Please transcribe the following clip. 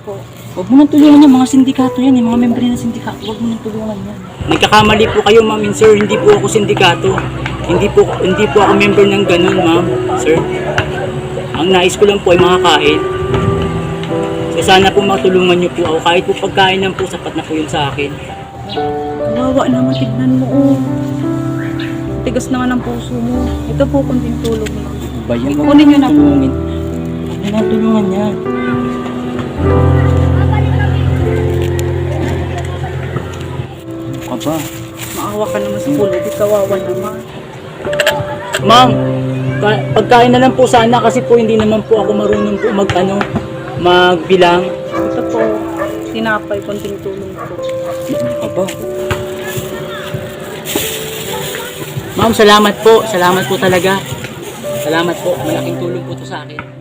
Po. Huwag mo nang tulungan yan, mga sindikato yan, mga member ng sindikato, huwag mo nang tulungan yan. Nagkakamali po kayo, ma'am and sir. Hindi po ako sindikato. Hindi po ako member ng ganun, ma'am, sir. Ang nais ko lang po ay makakain. So sana po matulungan niyo po ako. Kahit po pagkain lang po, sapat na po yun sa akin. Kawawa naman, tignan mo, oh. Tigas naman ang puso mo. Ito po, kunting tulong lang. Bayan mo. Kunin nyo na po. Huwag niyo nang tulungan yan. Ano ka ba? Maawa ka naman sa pulot, kawawa naman. Ma'am, pagkain na lang po sana kasi po hindi naman po ako marunong po magbilang. Ito po, tinapay, kunting tulong po. Ano ka ba? Ma'am, salamat po. Salamat po talaga. Salamat po. Malaking tulong po to sa akin.